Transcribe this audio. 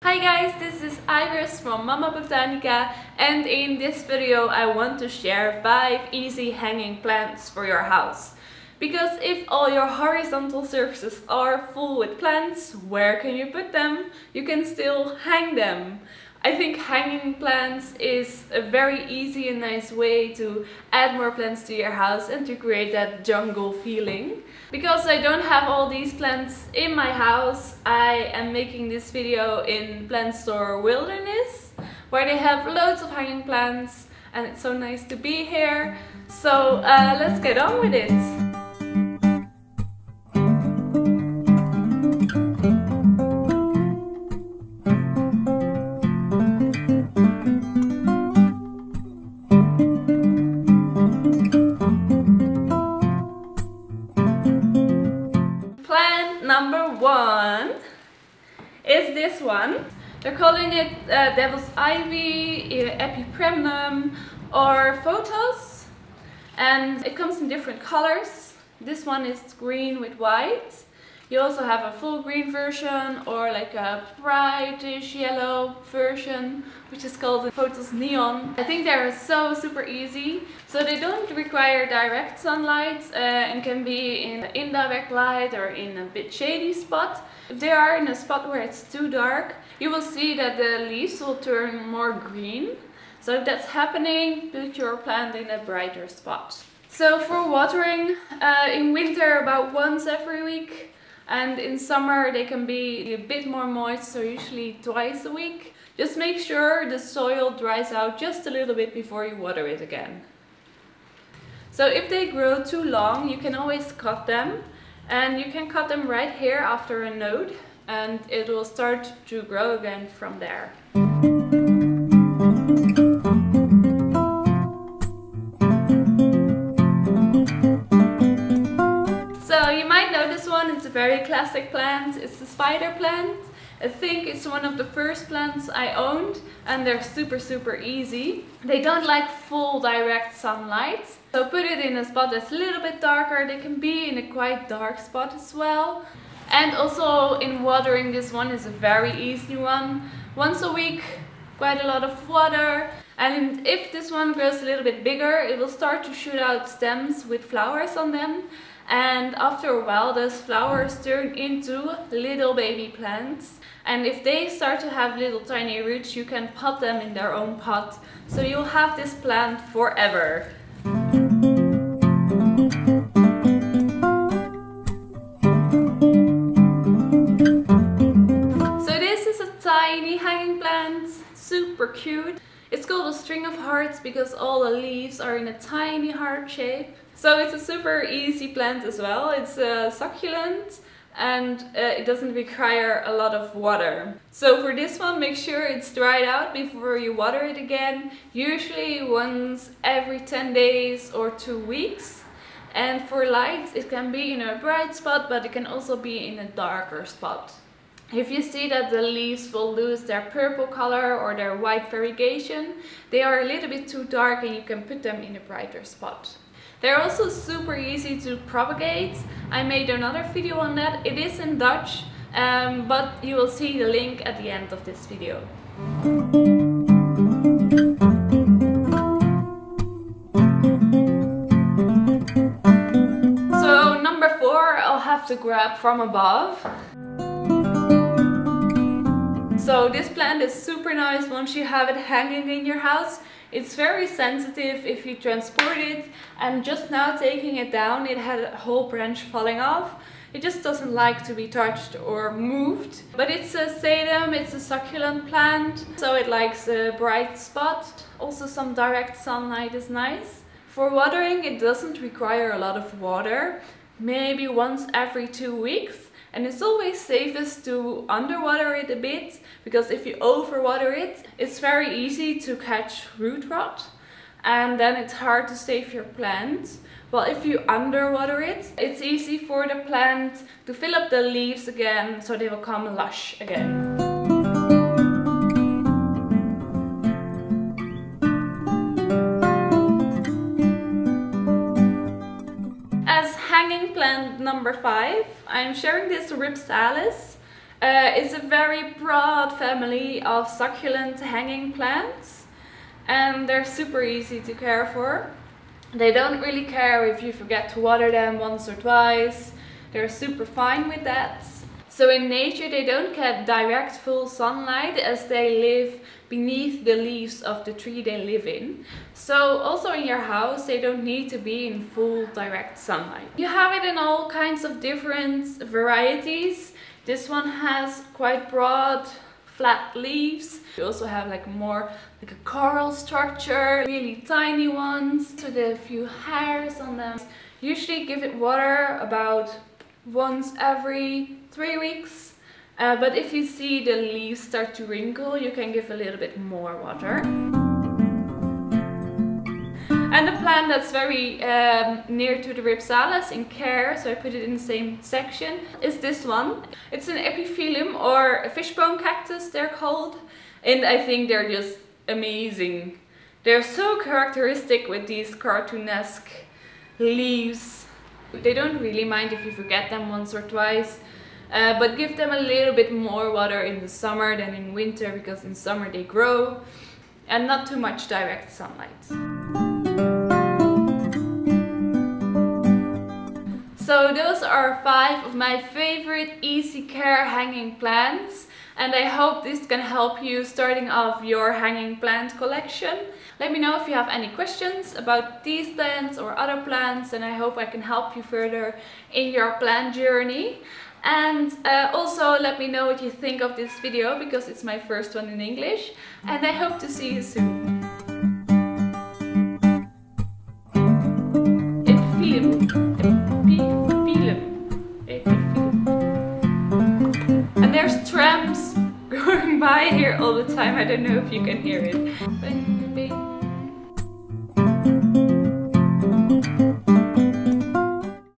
Hi guys, this is Iris from Mama Botanica, and in this video I want to share 5 easy hanging plants for your house. Because if all your horizontal surfaces are full with plants, where can you put them? You can still hang them. I think hanging plants is a very easy and nice way to add more plants to your house and to create that jungle feeling. Because I don't have all these plants in my house, I am making this video in plant store Wildernis, where they have loads of hanging plants and it's so nice to be here. So let's get on with it. Number 1 is this one. They're calling it Devil's Ivy, Epipremnum or Photos, and it comes in different colors. This one is green with white. You also have a full green version or like a brightish yellow version, which is called Photos Neon. I think they're so super easy. So they don't require direct sunlight and can be in indirect light or in a bit shady spot. If they are in a spot where it's too dark, you will see that the leaves will turn more green. So if that's happening, put your plant in a brighter spot. So for watering, in winter about once every week. And in summer they can be a bit more moist, so usually twice a week. Just make sure the soil dries out just a little bit before you water it again. So if they grow too long, you can always cut them. And you can cut them right here after a node, and it will start to grow again from there. It's a very classic plant. It's the spider plant. I think it's one of the first plants I owned, and they're super easy. They don't like full direct sunlight, so put it in a spot that's a little bit darker. They can be in a quite dark spot as well. And also in watering, this one is a very easy one. Once a week, quite a lot of water. And if this one grows a little bit bigger, it will start to shoot out stems with flowers on them. And after a while those flowers turn into little baby plants, and if they start to have little tiny roots, you can pot them in their own pot, so you'll have this plant forever. So this is a tiny hanging plant, super cute. It's called a string of hearts because all the leaves are in a tiny heart shape. So it's a super easy plant as well. It's a succulent and it doesn't require a lot of water. So for this one, make sure it's dried out before you water it again. Usually once every 10 days or 2 weeks. And for light, it can be in a bright spot, but it can also be in a darker spot. If you see that the leaves will lose their purple color or their white variegation, they are a little bit too dark and you can put them in a brighter spot. They're also super easy to propagate. I made another video on that. It is in Dutch, but you will see the link at the end of this video. So number 4, I'll have to grab from above. So this plant is super nice once you have it hanging in your house. It's very sensitive if you transport it, and just now taking it down, it had a whole branch falling off. It just doesn't like to be touched or moved. But it's a sedum, it's a succulent plant, so it likes a bright spot. Also some direct sunlight is nice. For watering, it doesn't require a lot of water, maybe once every 2 weeks. And it's always safest to underwater it a bit, because if you overwater it, it's very easy to catch root rot, and then it's hard to save your plant. Well, if you underwater it, it's easy for the plant to fill up the leaves again, so they will come lush again. As hanging plant number 5, I'm sharing this Rhipsalis It's a very broad family of succulent hanging plants, and they're super easy to care for. They don't really care if you forget to water them once or twice. They're super fine with that. So in nature they don't get direct full sunlight as they live beneath the leaves of the tree they live in. So also in your house they don't need to be in full direct sunlight. You have it in all kinds of different varieties. This one has quite broad flat leaves. You also have like more like a coral structure, really tiny ones with a few hairs on them. Usually give it water about once every 3 weeks. But if you see the leaves start to wrinkle, you can give a little bit more water. And the plant that's very near to the Rhipsalis in care, so I put it in the same section, is this one. It's an Epiphyllum, or a fishbone cactus they're called. And I think they're just amazing. They're so characteristic with these cartoonesque leaves. They don't really mind if you forget them once or twice. But give them a little bit more water in the summer than in winter, because in summer they grow, and not too much direct sunlight. So those are 5 of my favorite easy care hanging plants, and I hope this can help you starting off your hanging plant collection. Let me know if you have any questions about these plants or other plants, and I hope I can help you further in your plant journey. And also let me know what you think of this video, because it's my first one in English, and I hope to see you soon. And there's trams going by here all the time. I don't know if you can hear it. But